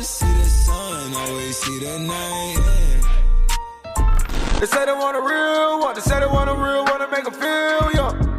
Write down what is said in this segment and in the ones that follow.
see the sun, always see the night. They say they want a real one, they say they want a real one to make them feel young.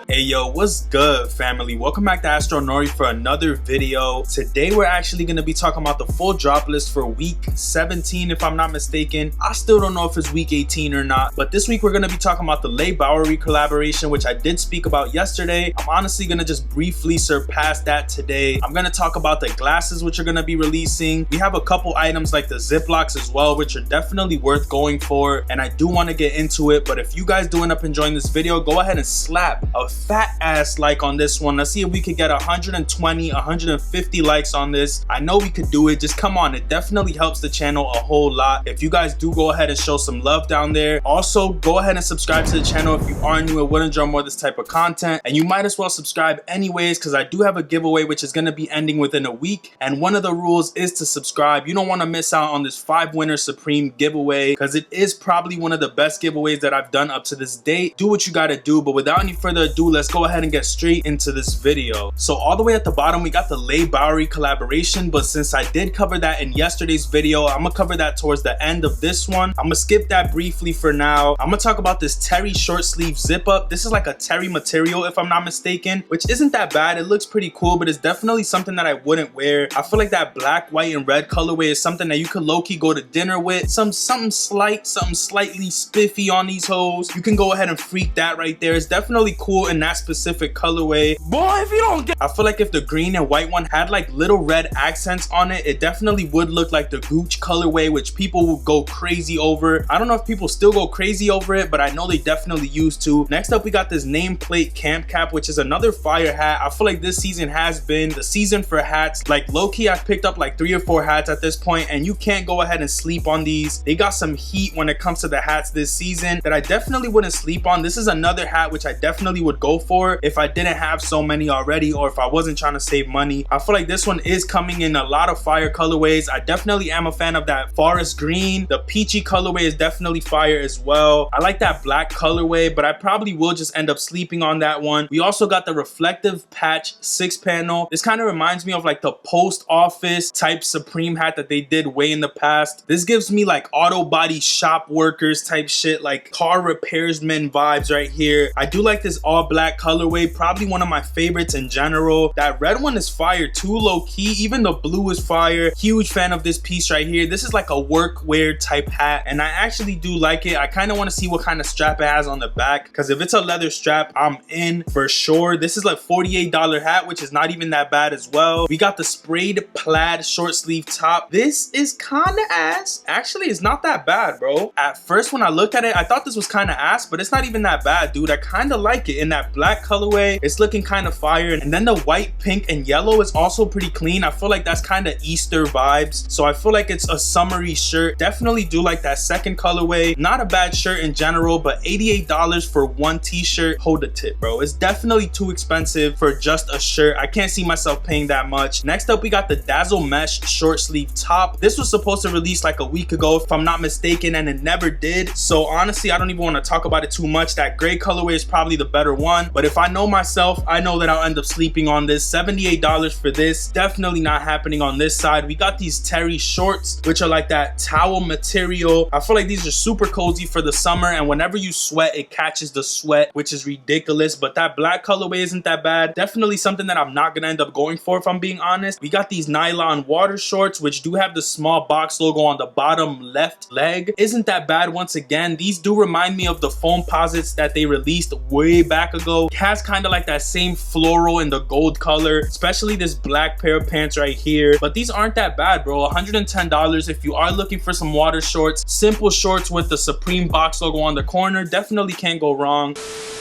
Hey yo, what's good family? Welcome back to Astro Nori for another video. Today we're actually going to be talking about the full drop list for week 17 if I'm not mistaken. I still don't know if it's week 18 or not, but this week we're going to be talking about the Leigh Bowery collaboration, which I did speak about yesterday. I'm honestly going to just briefly surpass that today. I'm going to talk about the glasses which are going to be releasing. We have a couple items like the Ziplocks as well, which are definitely worth going for, and I do want to get into it. But if you guys do end up enjoying this video, go ahead and slap a fat ass like on this one. Let's see if we could get 120 150 likes on this. I know we could do it. Just come on, it definitely helps the channel a whole lot if you guys do go ahead and show some love down there. Also, go ahead and subscribe to the channel if you are new and want to enjoy more of this type of content, and you might as well subscribe anyways, because I do have a giveaway which is going to be ending within a week, and one of the rules is to subscribe. You don't want to miss out on this 5 winner supreme giveaway, because it is probably one of the best giveaways that I've done up to this date. Do what you got to do, but without any further ado, let's go ahead and get straight into this video. So all the way at the bottom we got the Leigh Bowery collaboration, but since I did cover that in yesterday's video, I'm gonna cover that towards the end of this one. I'm gonna skip that briefly for now. I'm gonna talk about this Tarry short sleeve zip up. This is like a Tarry material if I'm not mistaken, which isn't that bad. It looks pretty cool, but it's definitely something that I wouldn't wear. I feel like that black, white, and red colorway is something that you could low-key go to dinner with. Something slightly spiffy on these hoes. You can go ahead and freak that right there. It's definitely cool in that specific colorway. Boy, if you don't get, I feel like if the green and white one had like little red accents on it, it definitely would look like the Gooch colorway, which people would go crazy over. I don't know if people still go crazy over it, but I know they definitely used to. Next up we got this Nameplate Camp Cap, which is another fire hat. I feel like this season has been the season for hats. Like low-key, I've picked up like 3 or 4 hats at this point, and you can't go ahead and sleep on these. They got some heat when it comes to the hats this season that I definitely wouldn't sleep on. This is another hat which I definitely would go for if I didn't have so many already, or if I wasn't trying to save money. I feel like this one is coming in a lot of fire colorways. I definitely am a fan of that forest green. The peachy colorway is definitely fire as well. I like that black colorway, but I probably will just end up sleeping on that one. We also got the reflective patch 6 panel. This kind of reminds me of like the post office type supreme hat that they did way in the past. This gives me like auto body shop workers type shit, like car repairsmen vibes right here. I do like this all black colorway, probably one of my favorites in general. That red one is fire too, low-key. Even the blue is fire. Huge fan of this piece right here. This is like a workwear type hat, and I actually do like it. I kind of want to see what kind of strap it has on the back, because if it's a leather strap, I'm in for sure. This is like $48 hat, which is not even that bad as well. We got the sprayed plaid short sleeve top. This is kind of ass. Actually, it's not that bad, bro. At first when I looked at it, I thought this was kind of ass, but it's not even that bad, dude. I kind of like it in that black colorway. It's looking kind of fire, and then the white, pink, and yellow is also pretty clean. I feel like that's kind of Easter vibes, so I feel like it's a summery shirt. Definitely do like that second colorway. Not a bad shirt in general, but $88 for one t-shirt. Hold a tip, bro. It's definitely too expensive for just a shirt. I can't see myself paying that much. Next up we got the Dazzle mesh short sleeve top. This was supposed to release like a week ago if I'm not mistaken, and it never did, so honestly I don't even want to talk about it too much. That gray colorway is probably the better one, but if I know myself, I know that I'll end up sleeping on this. $78 for this. Definitely not happening on this side. We got these Tarry shorts, which are like that towel material. I feel like these are super cozy for the summer, and whenever you sweat, it catches the sweat, which is ridiculous. But that black colorway isn't that bad. Definitely something that I'm not gonna end up going for if I'm being honest. We got these nylon water shorts, which do have the small box logo on the bottom left leg. Isn't that bad once again. These do remind me of the foam posits that they released way back ago. It has kind of like that same floral in the gold color, especially this black pair of pants right here. But these aren't that bad, bro. $110 if you are looking for some water shorts. Simple shorts with the Supreme box logo on the corner. Definitely can't go wrong.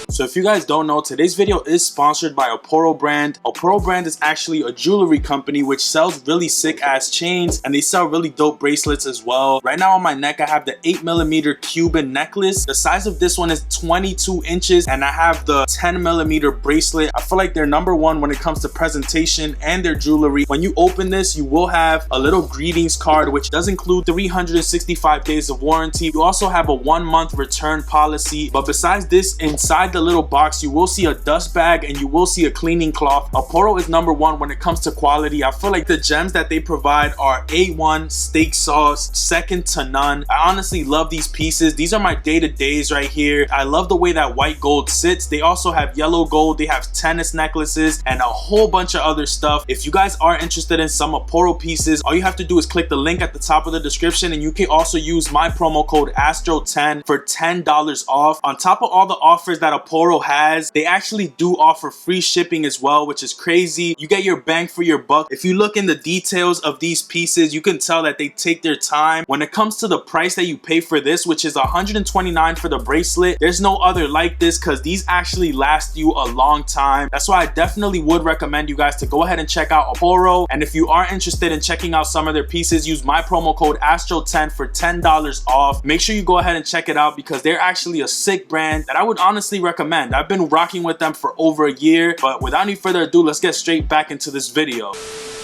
So if you guys don't know, today's video is sponsored by Oporo brand. Oporo brand is actually a jewelry company which sells really sick ass chains, and they sell really dope bracelets as well. Right now on my neck I have the 8mm Cuban necklace. The size of this one is 22 inches, and I have the the 10mm bracelet. I feel like they're #1 when it comes to presentation and their jewelry. When you open this, you will have a little greetings card, which does include 365 days of warranty. You also have a 1-month return policy. But besides this, inside the little box, you will see a dust bag and you will see a cleaning cloth. Aporo is #1 when it comes to quality. I feel like the gems that they provide are A1 steak sauce, second to none. I honestly love these pieces. These are my day-to-days right here. I love the way that white gold sits. They also have yellow gold. They have tennis necklaces and a whole bunch of other stuff. If you guys are interested in some Aporo pieces, all you have to do is click the link at the top of the description, and you can also use my promo code ASTRO10 for $10 off. On top of all the offers that Aporo has, they actually do offer free shipping as well, which is crazy. You get your bang for your buck. If you look in the details of these pieces, you can tell that they take their time. When it comes to the price that you pay for this, which is $129 for the bracelet, there's no other like this because these actually last you a long time. That's why I definitely would recommend you guys to go ahead and check out Aporo. And if you are interested in checking out some of their pieces, use my promo code ASTRO10 for $10 off. Make sure you go ahead and check it out because they're actually a sick brand that I would honestly recommend. I've been rocking with them for over a year, but without any further ado, let's get straight back into this video.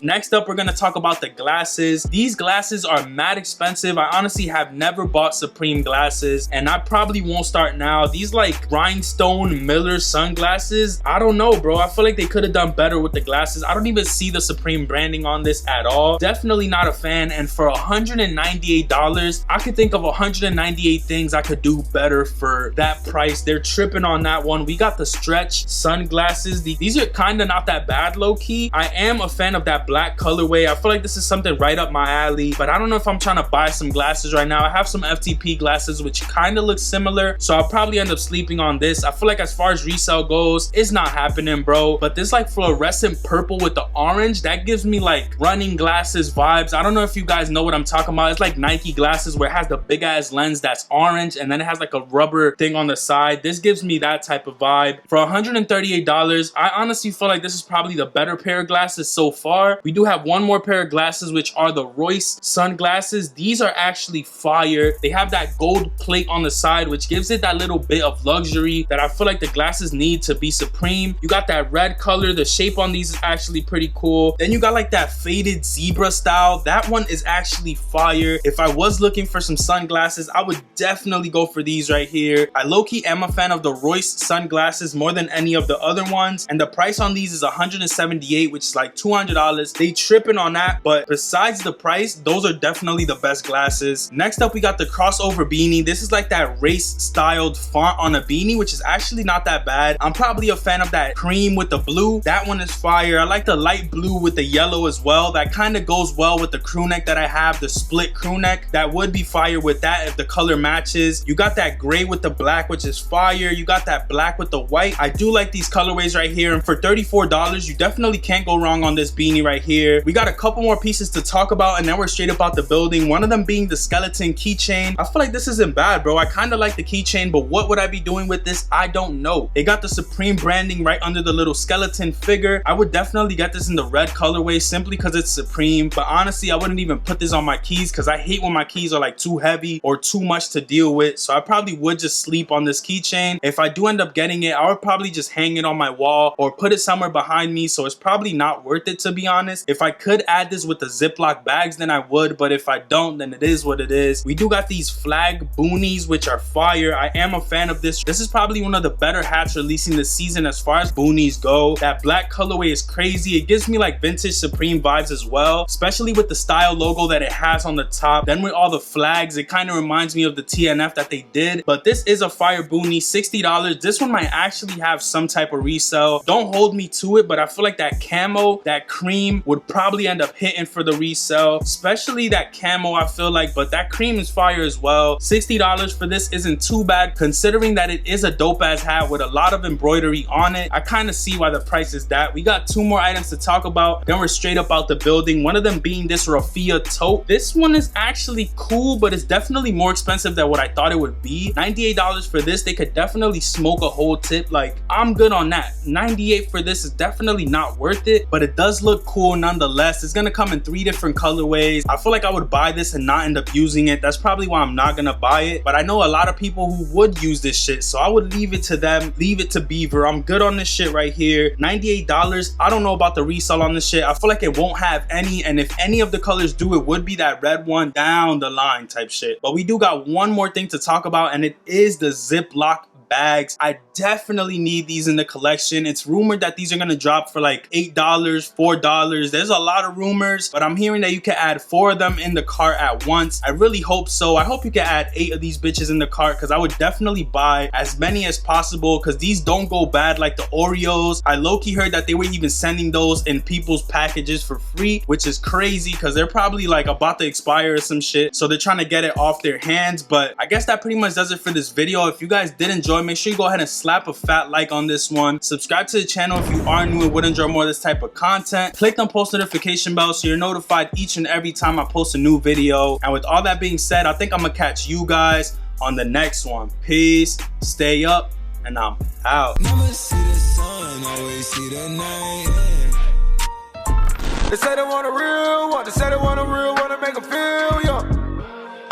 Next up, we're gonna talk about the glasses. These glasses are mad expensive. I honestly have never bought Supreme glasses, and I probably won't start now. These like rhinestone Miller sunglasses, I don't know, bro. I feel like they could have done better with the glasses. I don't even see the Supreme branding on this at all. Definitely not a fan, and for $198, I could think of 198 things I could do better for that price. They're tripping on that one. We got the stretch sunglasses. These are kind of not that bad, low-key. I am a fan of that black colorway. I feel like this is something right up my alley, but I don't know if I'm trying to buy some glasses right now. I have some FTP glasses which kind of look similar, so I'll probably end up sleeping on this. I feel like as far as resale goes, it's not happening, bro. But this like fluorescent purple with the orange, that gives me like running glasses vibes. I don't know if you guys know what I'm talking about. It's like Nike glasses where it has the big ass lens that's orange and then it has like a rubber thing on the side. This gives me that type of vibe. For $138, I honestly feel like this is probably the better pair of glasses so far. We do have one more pair of glasses, which are the Royce Sunglasses. These are actually fire. They have that gold plate on the side, which gives it that little bit of luxury that I feel like the glasses need to be supreme. You got that red color. The shape on these is actually pretty cool. Then you got like that faded zebra style. That one is actually fire. If I was looking for some sunglasses, I would definitely go for these right here. I low-key am a fan of the Royce Sunglasses more than any of the other ones, and the price on these is $178, which is like $200. They tripping on that, but besides the price, those are definitely the best glasses. Next up, we got the crossover beanie. This is like that race styled font on a beanie, which is actually not that bad. I'm probably a fan of that cream with the blue. That one is fire. I like the light blue with the yellow as well. That kind of goes well with the crew neck that I have, the split crew neck. That would be fire with that if the color matches. You got that gray with the black, which is fire. You got that black with the white. I do like these colorways right here, and for $34, you definitely can't go wrong on this beanie right here. We got a couple more pieces to talk about, and then we're straight up out the building. One of them being the skeleton keychain. I feel like this isn't bad, bro. I kind of like the keychain, but what would I be doing with this? I don't know. They got the Supreme branding right under the little skeleton figure. I would definitely get this in the red colorway simply because it's Supreme, but honestly, I wouldn't even put this on my keys because I hate when my keys are like too heavy or too much to deal with, so I probably would just sleep on this keychain. If I do end up getting it, I would probably just hang it on my wall or put it somewhere behind me, so it's probably not worth it, to be honest. If I could add this with the Ziplock bags, then I would, but if I don't, then it is what it is. We do got these flag Boonies, which are fire. I am a fan of this. This is probably one of the better hats releasing this season as far as Boonies go. That black colorway is crazy. It gives me like vintage Supreme vibes as well, especially with the style logo that it has on the top. Then with all the flags, it kind of reminds me of the TNF that they did, but this is a fire Boonie. $60. This one might actually have some type of resell. Don't hold me to it, but I feel like that camo, that cream would probably end up hitting for the resell, especially that camo, I feel like, but that cream is fire as well. $60 for this isn't too bad considering that it is a dope ass hat with a lot of embroidery on it. I kind of see why the price is that. We got two more items to talk about, then we're straight up out the building. One of them being this raffia tote. This one is actually cool, but it's definitely more expensive than what I thought it would be. $98 for this. They could definitely smoke a whole tip. Like, I'm good on that. $98 for this is definitely not worth it, but it does look cool cool nonetheless. It's gonna come in 3 different colorways. I feel like I would buy this and not end up using it. That's probably why I'm not gonna buy it, but I know a lot of people who would use this shit, so I would leave it to them, leave it to Beaver. I'm good on this shit right here. $98. I don't know about the resell on this shit. I feel like it won't have any, and if any of the colors do, it would be that red one down the line type shit. But we do got one more thing to talk about, and it is the Ziplock bags. I definitely need these in the collection. It's rumored that these are gonna drop for like $8, $4. There's a lot of rumors, but I'm hearing that you can add 4 of them in the cart at once. I really hope so. I hope you can add 8 of these bitches in the cart, because I would definitely buy as many as possible, because these don't go bad like the Oreos. I low-key heard that they were even sending those in people's packages for free, which is crazy because they're probably like about to expire or some shit, so they're trying to get it off their hands. But I guess that pretty much does it for this video. If you guys did enjoy, make sure you go ahead and slap a fat like on this one. Subscribe to the channel if you are new and would enjoy more of this type of content. Click on post notification bell so you're notified each and every time I post a new video. And with all that being said, I think I'm gonna catch you guys on the next one. Peace, stay up, and I'm out. Never see the sun, always see the night. They say they want a real one, they say they want a real one to make them feel.